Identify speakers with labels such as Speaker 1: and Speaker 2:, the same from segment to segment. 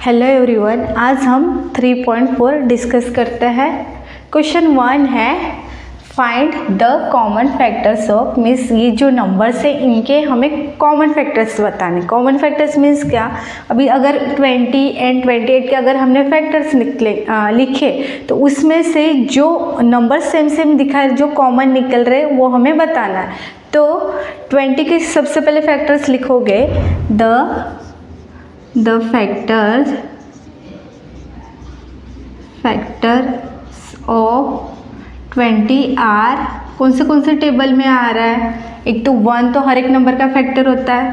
Speaker 1: Hello everyone, आज हम 3.4 discuss करते हैं। क्वेश्चन 1 है find the common factors of, means ये जो नंबर्स है इनके हमें कॉमन फैक्टर्स बताने। कॉमन फैक्टर्स मीन्स क्या, अभी अगर 20 एंड 28 के अगर हमने फैक्टर्स लिखे तो उसमें से जो नंबर सेम सेम दिखाए जो कॉमन निकल रहे वो हमें बताना है। तो 20 के सबसे पहले फैक्टर्स लिखोगे, the factors of 20 are, कौन से टेबल में आ रहा है। एक तो 1 तो हर एक नंबर का फैक्टर होता है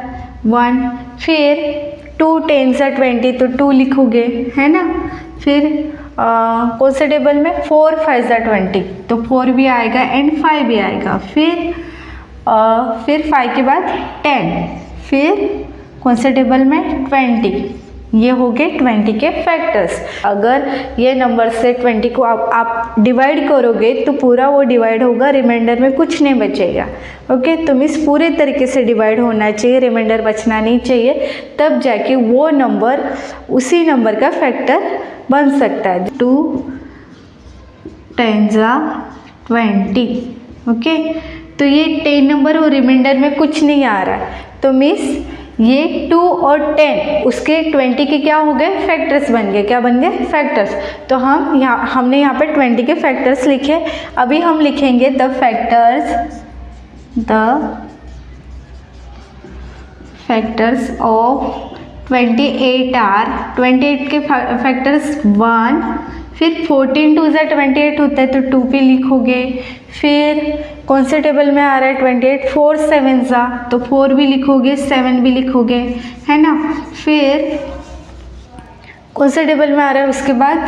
Speaker 1: 1, फिर 2 10 से 20 तो 2 लिखोगे, है ना। फिर कौन से टेबल में 4 5 से 20 तो 4 भी आएगा एंड 5 भी आएगा। फिर 5 के बाद 10, फिर कौन से टेबल में 20, ये हो गए 20 के फैक्टर्स। अगर ये नंबर से 20 को आप डिवाइड करोगे तो पूरा वो डिवाइड होगा, रिमाइंडर में कुछ नहीं बचेगा। ओके, तो मीन्स पूरे तरीके से डिवाइड होना चाहिए, रिमाइंडर बचना नहीं चाहिए, तब जाके वो नंबर उसी नंबर का फैक्टर बन सकता है। 2 10 20। ओके, तो ये 10 नंबर और रिमाइंडर में कुछ नहीं आ रहा है, तो मीन्स ये 2 और 10 उसके 20 के क्या हो गए, फैक्टर्स बन गए। क्या बन गए, फैक्टर्स। तो हमने यहाँ पे 20 के फैक्टर्स लिखे। अभी हम लिखेंगे द फैक्टर्स ऑफ 28 आर। 28 के फैक्टर्स 1, फिर 14 2 से 28 होता है तो 2 पे लिखोगे। फिर कौन से टेबल में आ रहा है 28, 4 7 सा तो 4 भी लिखोगे, 7 भी लिखोगे, है ना। फिर कौन से टेबल में आ रहा है उसके बाद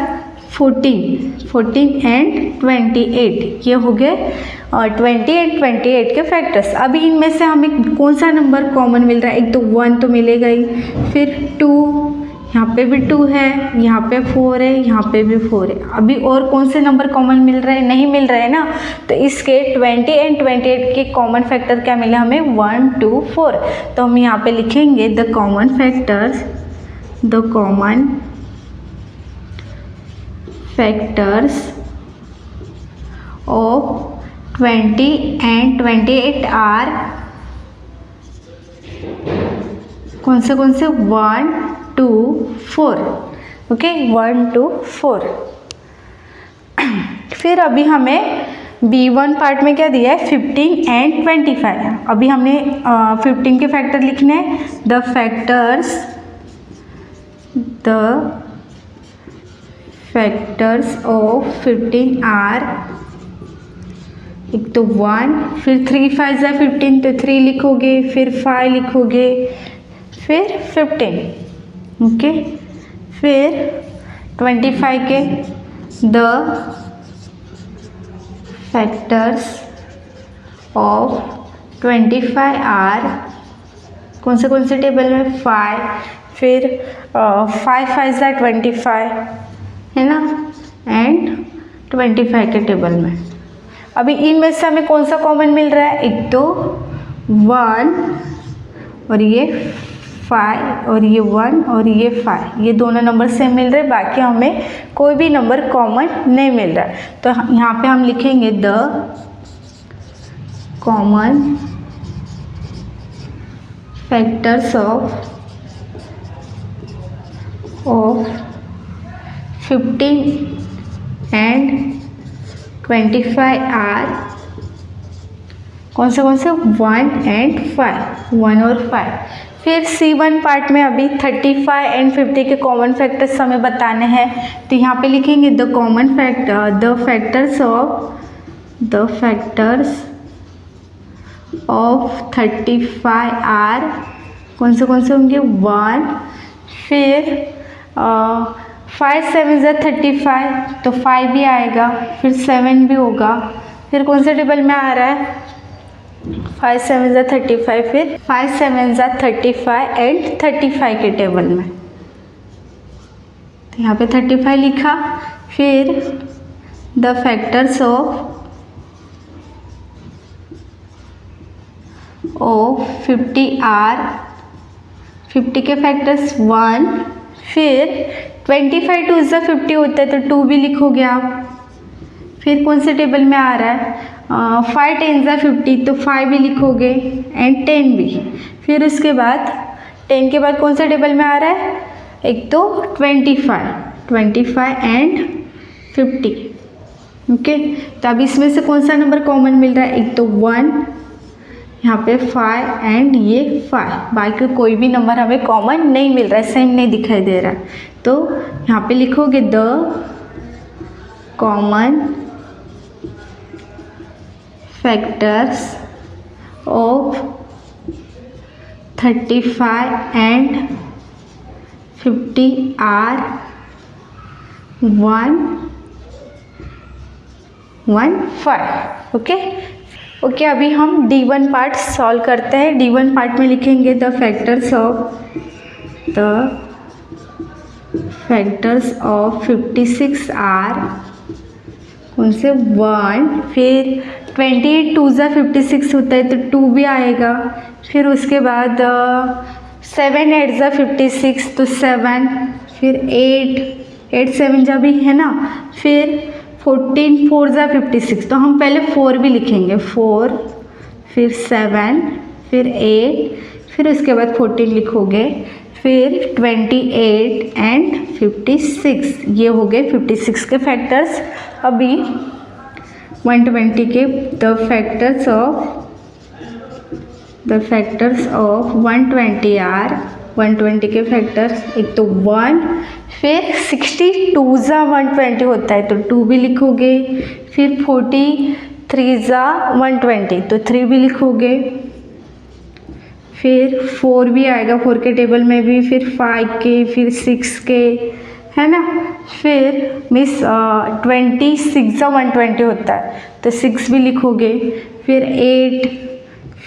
Speaker 1: 14 एंड 28, ये हो गए 28 के फैक्टर्स। अभी इनमें से हमें कौन सा नंबर कॉमन मिल रहा है, एक तो 1 तो मिलेगा ही, फिर 2, यहाँ पे भी 2 है, यहाँ पे 4 है, यहाँ पे भी 4 है। अभी और कौन से नंबर कॉमन मिल रहे हैं, नहीं मिल रहे हैं ना। तो इसके 20 एंड 28 के कॉमन फैक्टर क्या मिले हमें, 1 2 4। तो हम यहाँ पे लिखेंगे the common factors of 20 and 28 are, कौन से 1 2 4। ओके, 1 2 4। फिर अभी हमें B1 पार्ट में क्या दिया है, 15 एंड 25। अभी हमने 15 के फैक्टर लिखने हैं। द फैक्टर्स ऑफ 15 आर, एक तो 1, फिर 3 5 से 15 तो 3 लिखोगे, फिर 5 लिखोगे, फिर 15। ओके, फिर 25 के द फैक्टर्स ऑफ 25 आर, कौन से टेबल में 5, फिर 5 5 से 25, है ना, एंड 25 के टेबल में। अभी इनमें से हमें कौन सा कॉमन मिल रहा है, एक तो 1 और ये 5 और ये 1 और ये 5, ये दोनों नंबर सेम मिल रहे हैं, बाकी हमें कोई भी नंबर कॉमन नहीं मिल रहा है। तो यहाँ पे हम लिखेंगे the common factors of 15 and 25 are, कौन से 1 एंड 5, 1 और 5। फिर C1 पार्ट में अभी 35 एंड 50 के कॉमन फैक्टर्स हमें बताने हैं। तो यहाँ पे लिखेंगे द फैक्टर्स ऑफ 35 आर, कौन से होंगे 1, फिर 5 7 से 35 तो 5 भी आएगा, फिर 7 भी होगा। फिर कौन से टेबल में आ रहा है 5 7 से 35, फिर 5 7 से 35 एंड 35 के टेबल में। तो यहाँ पे 35 लिखा। फिर द फैक्टर्स ऑफ 50 आर, 50 के फैक्टर्स 1, फिर 25 टू ज़ा 50 होता है तो 2 भी लिखोगे आप। फिर कौन से टेबल में आ रहा है 5 10 ज़ा 50 तो 5 भी लिखोगे एंड 10 भी। फिर उसके बाद 10 के बाद कौन सा टेबल में आ रहा है, एक तो 25 एंड 50। ओके, तो अब इसमें से कौन सा नंबर कॉमन मिल रहा है, एक तो 1, यहाँ पे 5 एंड ये 5, बाकी कोई भी नंबर हमें कॉमन नहीं मिल रहा है, सेम नहीं दिखाई दे रहा है। तो यहाँ पे लिखोगे the common factors of 35 and 50 are 1 1 5। Okay, अभी हम D1 पार्ट सॉल्व करते हैं। D1 पार्ट में लिखेंगे द फैक्टर्स ऑफ 56 आर कौन से 1, फिर 28 टू ज़ा 56 होता है तो 2 भी आएगा। फिर उसके बाद 7 8 ज़ा 56 तो 7, फिर 8 7 जा भी है ना, फिर 14 4 ज़ा 56 तो हम पहले 4 भी लिखेंगे, 4 फिर 7 फिर 8 फिर उसके बाद 14 लिखोगे, फिर 28 एंड 56। ये हो गए 56 के फैक्टर्स। अभी 120 के द फैक्टर्स ऑफ 120 आर 120 के फैक्टर्स, एक तो 1, फिर 62 ज़ा 120 होता है तो 2 भी लिखोगे, फिर 43 ज़ा 120 तो 3 भी लिखोगे, फिर 4 भी आएगा 4 के टेबल में भी, फिर 5 के, फिर 6 के, है ना। फिर 26 ज़ा 120 होता है तो 6 भी लिखोगे, फिर 8,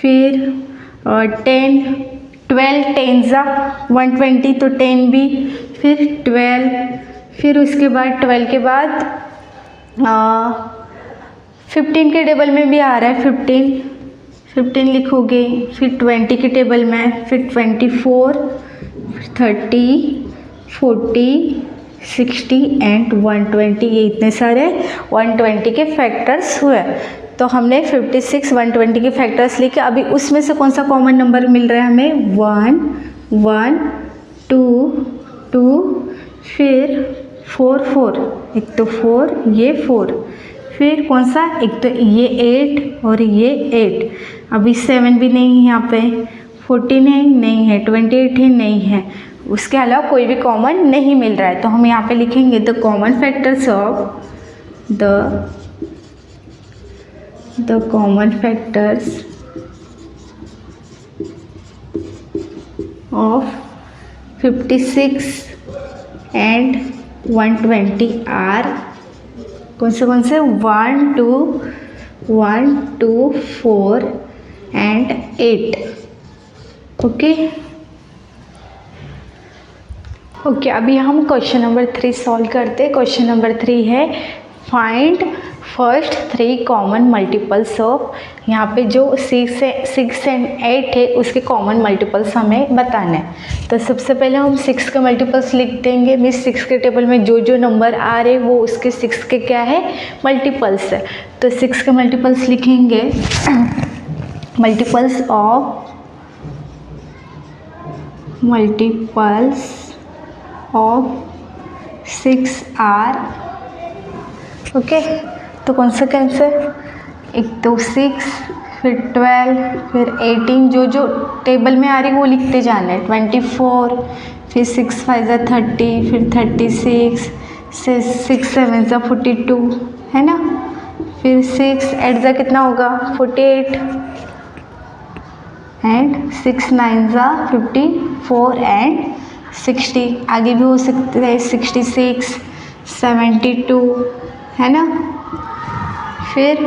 Speaker 1: फिर 10 12 10 ज़ा 120 तो 10 भी, फिर 12, फिर उसके बाद 12 के बाद 15 के टेबल में भी आ रहा है 15 लिखोगे, फिर 20 के टेबल में, फिर 24 30 40 60 एंड 120। ये इतने सारे 120 के फैक्टर्स हुए। तो हमने 56 120 के फैक्टर्स लिखे। अभी उसमें से कौन सा कॉमन नंबर मिल रहा है हमें, 1 1 2 2, फिर 4 4, एक तो 4 ये 4, फिर कौन सा, एक तो ये 8 और ये 8। अभी 7 भी नहीं है यहाँ पे, 14 है नहीं है, 28 है नहीं है, उसके अलावा कोई भी कॉमन नहीं मिल रहा है। तो हम यहाँ पे लिखेंगे the common factors of the common factors of 56 and 120 are कौन से 1 2 4 एंड 8। ओके, अभी हम क्वेश्चन नंबर 3 सॉल्व करते हैं। क्वेश्चन नंबर 3 है find first 3 common multiples of, यहाँ पे जो 6 एंड 8 है उसके कॉमन मल्टीपल्स हमें बताना है। तो सबसे पहले हम 6 के मल्टीपल्स लिख देंगे। मीन्स 6 के टेबल में जो नंबर आ रहे वो उसके 6 के क्या है, मल्टीपल्स है। तो 6 के मल्टीपल्स लिखेंगे मल्टीपल्स ऑफ 6 आर। ओके, तो कौन सा कैंसर, एक तो 6 फिर 12 फिर 18, जो टेबल में आ रही वो लिखते जाना है। 24 फिर 6 5 ज़ा 30, फिर 36 6 7 ज़ा 42, है ना। फिर 6 8 ज़ा कितना होगा 48 एंड 6 9 ज़ा 54 एंड 60। आगे भी हो सकते हैं 66 72, है ना। फिर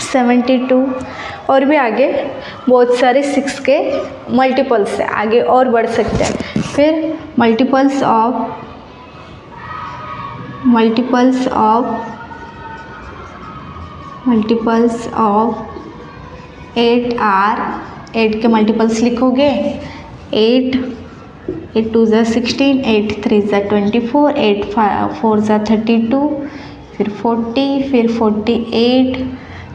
Speaker 1: 72 और भी आगे बहुत सारे 6 के मल्टीपल्स है, आगे और बढ़ सकते हैं। फिर मल्टीपल्स ऑफ 8 आर, 8 के मल्टीपल्स लिखोगे 8 8 2 ज़ा 16, 8 3 ज़ा 24, 8 4 ज़ा 32, फिर 40, फिर 48,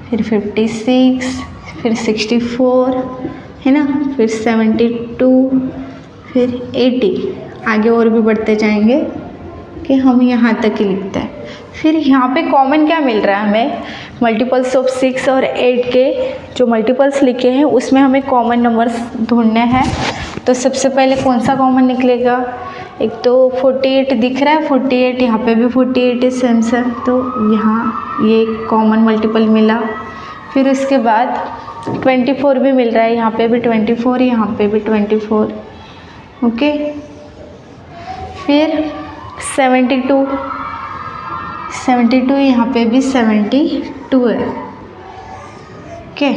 Speaker 1: फिर 56, फिर 64 है ना, फिर 72, फिर 80। आगे और भी बढ़ते जाएंगे कि हम यहाँ तक ही लिखते हैं। फिर यहाँ पे कॉमन क्या मिल रहा है हमें, मल्टीपल्स ऑफ 6 और 8 के जो मल्टीपल्स लिखे हैं उसमें हमें कॉमन नंबर्स ढूंढने हैं। तो सबसे पहले कौन सा कॉमन निकलेगा, एक तो 48 दिख रहा है, 48 यहाँ पे भी 48 है सेम सेम, तो यहाँ ये कॉमन मल्टीपल मिला। फिर उसके बाद 24 भी मिल रहा है, यहाँ पे भी 24, यहाँ पे भी 24, ओके। फिर 72 यहाँ पे भी 72 है, ओके।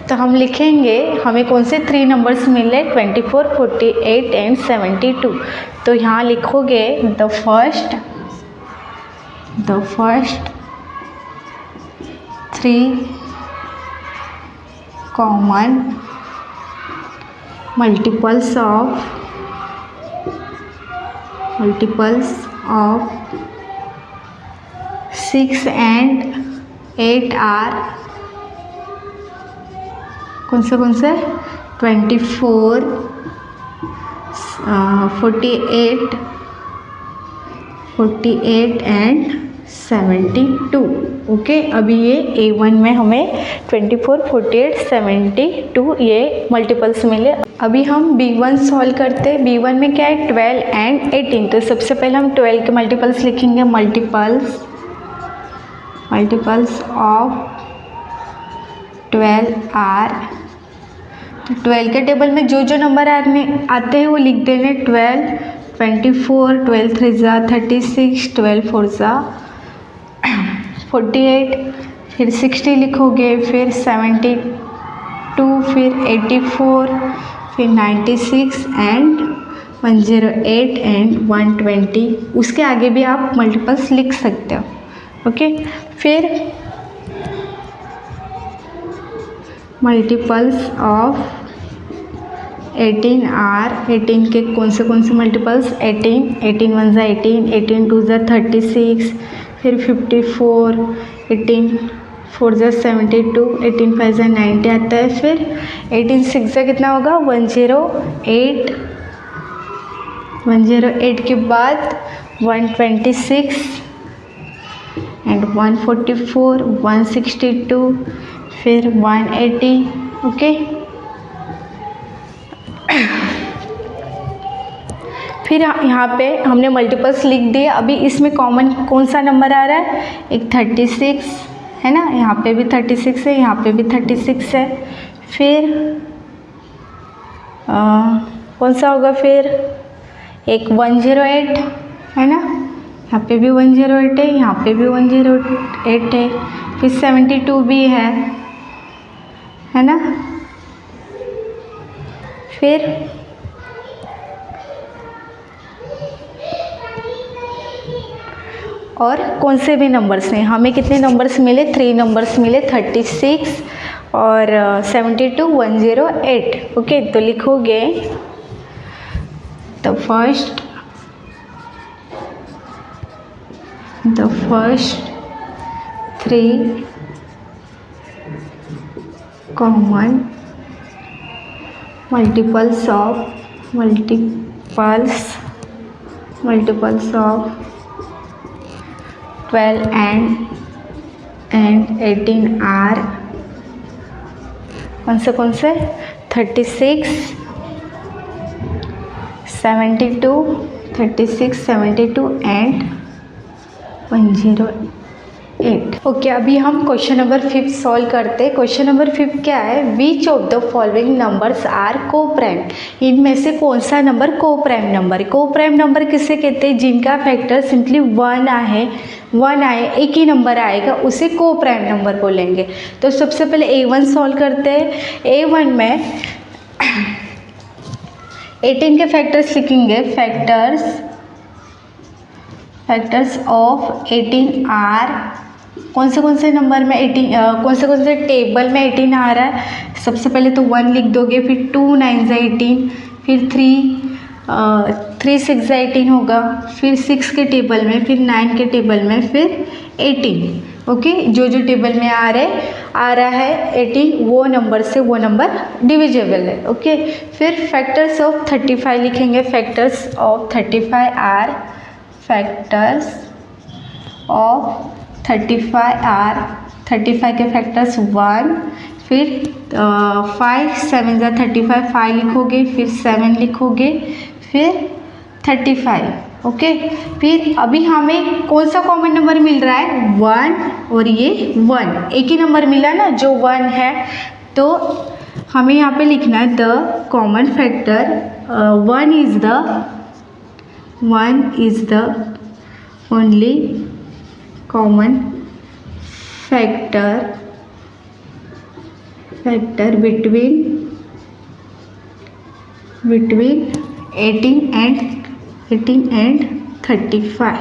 Speaker 1: तो हम लिखेंगे हमें कौन से 3 नंबर्स मिले, 24, 48 एंड 72। तो यहाँ लिखोगे the first 3 common multiples of 6 and 8 are कौन से 24, 48 एंड 72, ओके। अभी ये A1 में हमें 24, 48, 72 ये मल्टीपल्स मिले। अभी हम B1 सॉल्व करते हैं। B1 में क्या है, 12 एंड 18। तो सबसे पहले हम 12 के मल्टीपल्स लिखेंगे, मल्टीपल्स ऑफ 12 आर। 12 के टेबल में जो जो नंबर आते हैं वो लिख देने, 12, 24, 12 3 ज़ा 36, 12 4 ज़ा 48, फिर 60 लिखोगे, फिर 72, फिर 84, फिर 96 एंड 108 एंड 120। उसके आगे भी आप मल्टीपल्स लिख सकते हो, ओके। फिर मल्टीपल्स ऑफ 18 आर। 18 के कौन से मल्टीपल्स, 18 1 ज़ा 18, 18 2 ज़ा 36, फिर 54, 18 4 ज़ा 72, 18 5 ज़ा 90 आता है। फिर 18 6 ज़ा कितना होगा, 108। 108 के बाद 126 एंड 144, 162, फिर 180, ओके। फिर यहाँ पे हमने मल्टीपल्स लिख दिए। अभी इसमें कॉमन कौन सा नंबर आ रहा है, एक 36 है ना, यहाँ पे भी 36 है, यहाँ पे भी 36 है। फिर कौन सा होगा, फिर एक 108 है ना, यहाँ पे भी 108 है, यहाँ पे भी 108 है। फिर 72 भी है ना। फिर और कौन से भी नंबर्स हैं, हमें कितने नंबर्स मिले, 3 नंबर्स मिले, 36 और 72, 108, ओके। तो लिखोगे the first 3 common multiples of 12 and 18 are कौन से 36, 72, 36, 72 एंड 108, ओके। अभी हम क्वेश्चन नंबर 5 सॉल्व करते हैं। क्वेश्चन नंबर 5 क्या है, which of the following numbers are coprime. इनमें से कौन सा number coprime number. Coprime number किसे कहते हैं, जिनका फैक्टर सिंपली 1 आए, एक ही नंबर आएगा, उसे को प्राइम नंबर बोलेंगे। तो सबसे पहले A1 सॉल्व करते हैं। A1 में 18 के फैक्टर्स लिखेंगे, फैक्टर्स ऑफ 18 आर। कौन से नंबर में 18, कौन से टेबल में 18 आ रहा है। सबसे पहले तो 1 लिख दोगे, फिर 2 9 ज़ा 18, फिर 3 3 6 18 होगा, फिर 6 के टेबल में, फिर 9 के टेबल में, फिर 18। ओके, जो जो टेबल में आ रहा है 18 वो नंबर से वो नंबर डिविजिबल है। ओके, फिर फैक्टर्स ऑफ 35 लिखेंगे। Factors of 35 are, factors of 35 are, 35 के फैक्टर्स 1, फिर 5 7 जा 35, 5 लिखोगे, फिर 7 लिखोगे, फिर 35। ओके, फिर अभी हमें कौन सा कॉमन नंबर मिल रहा है? 1 और ये 1, एक ही नंबर मिला ना जो 1 है। तो हमें यहाँ पे लिखना है the common factor 1 is the only common factor between 18 and 35।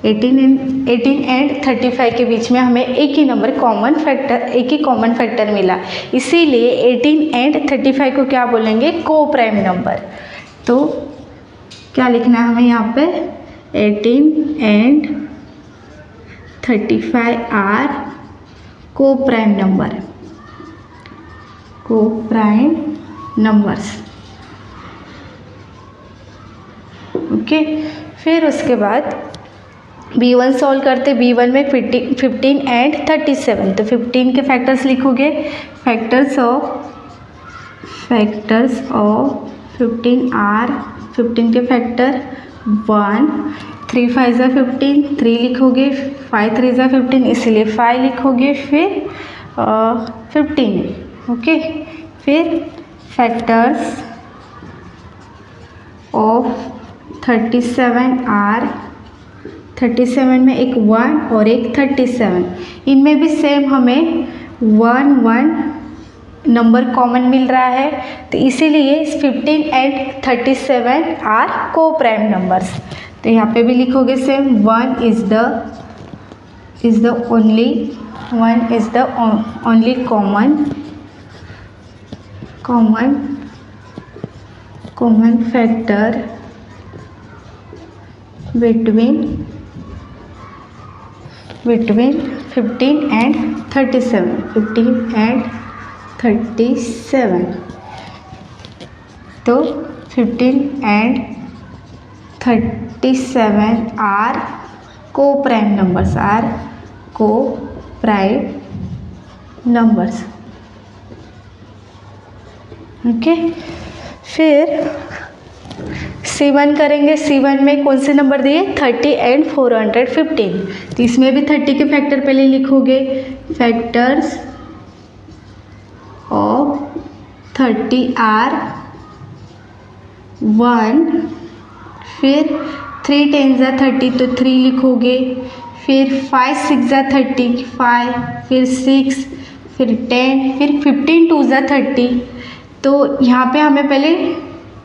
Speaker 1: 18 and 35 के बीच में हमें एक ही नंबर कॉमन फैक्टर मिला, इसीलिए 18 एंड 35 को क्या बोलेंगे? को प्राइम नंबर। तो क्या लिखना है हमें यहाँ पे? 18 and 35 are coprime numbers. Okay, फिर उसके बाद b1 सॉल्व करते। b1 में 15 एंड 37, तो 15 के फैक्टर्स लिखोगे। फैक्टर्स ऑफ 15 आर, 15 के फैक्टर 1, 3 5 जा 15, 3 लिखोगे, 5 3 जा 15, इसलिए 5 लिखोगे, फिर 15। ओके, फिर फैक्टर्स ऑफ 37 आर, 37 में एक 1 और एक 37, इनमें भी सेम हमें 1 1 नंबर कॉमन मिल रहा है, तो इसीलिए 15 and 37 are coprime numbers. तो यहाँ पे भी लिखोगे same, 1 is the only common factor between 15 and 37, 15 and 37। तो 15 and 37 are coprime numbers. Okay, फिर C1 करेंगे। C1 में कौन से नंबर दिए? 30 एंड 415, तो इसमें भी 30 के फैक्टर पहले लिखोगे। फैक्टर्स ऑफ 30 आर 1, फिर 3 10 जा 30, तो 3 लिखोगे, फिर 5 6 जा 30, 5, फिर 6, फिर 10, फिर 15 2 जा 30। तो यहाँ पे हमें पहले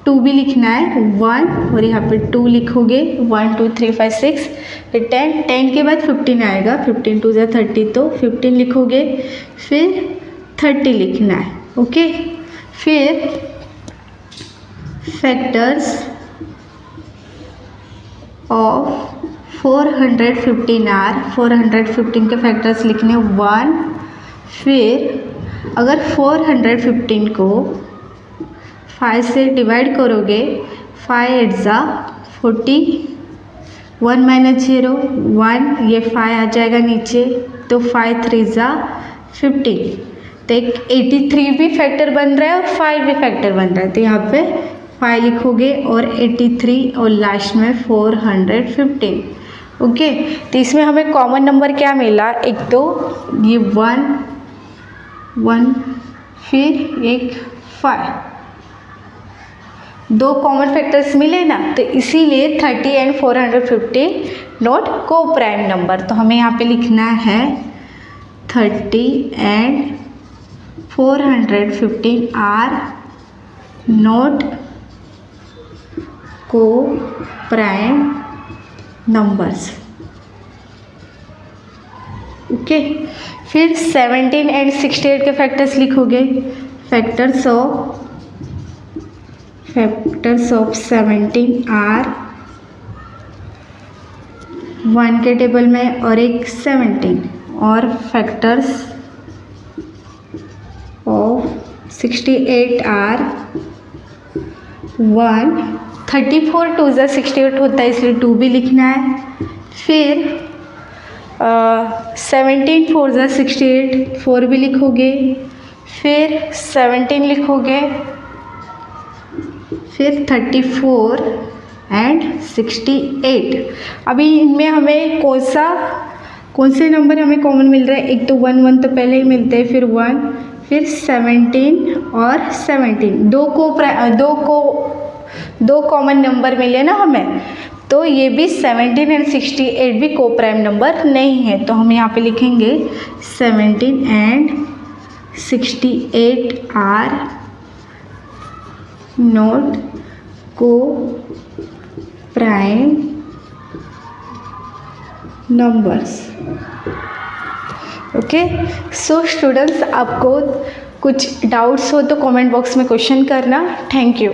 Speaker 1: 2 भी लिखना है, 1 और यहाँ पे 2 लिखोगे, 1 2 3 5 6, फिर 10 के बाद 15 आएगा, 15 2 जा 30, तो 15 लिखोगे, फिर 30 लिखना है। ओके, फिर फैक्टर्स ऑफ 415 आर, 415 के फैक्टर्स लिखने 1, फिर अगर 415 को 5 से डिवाइड करोगे, 5 8 जा 40, 1 माइनस 0 1, ये 5 आ जाएगा नीचे, तो 5 3 जा 15, तो एक 83 भी फैक्टर बन रहा है और 5 भी फैक्टर बन रहा है, तो यहाँ पे 5 लिखोगे और 83 और लास्ट में 415। ओके, तो इसमें हमें कॉमन नंबर क्या मिला? एक तो ये 1 फिर एक 5, 2 कॉमन फैक्टर्स मिले ना, तो इसीलिए 30 and 415 not coprime number. तो हमें यहाँ पे लिखना है 30 and 415 are not coprime numbers. Okay, फिर 17 एंड 68 के फैक्टर्स लिखोगे। Factors of factors of 17 are 1 के टेबल में और एक 17 और फैक्टर्स ऑफ 68 आर 1 34 2 ज़ा 68 होता है इसलिए 2 भी लिखना है। फिर 17 4 ज़ा 68 4 भी लिखोगे, फिर 17 लिखोगे, फिर 34 एंड 68। अभी इनमें हमें कौन से नंबर हमें कॉमन मिल रहा है? एक तो 1 1 तो पहले ही मिलते हैं, फिर 1, फिर 17 और 17 दो कॉमन नंबर मिले ना हमें, तो ये भी 17 एंड 68 भी को प्राइम नंबर नहीं है, तो हम यहाँ पे लिखेंगे 17 and 68 are not coprime numbers. Okay, so students, आपको कुछ डाउट्स हो तो कमेंट बॉक्स में क्वेश्चन करना। Thank you.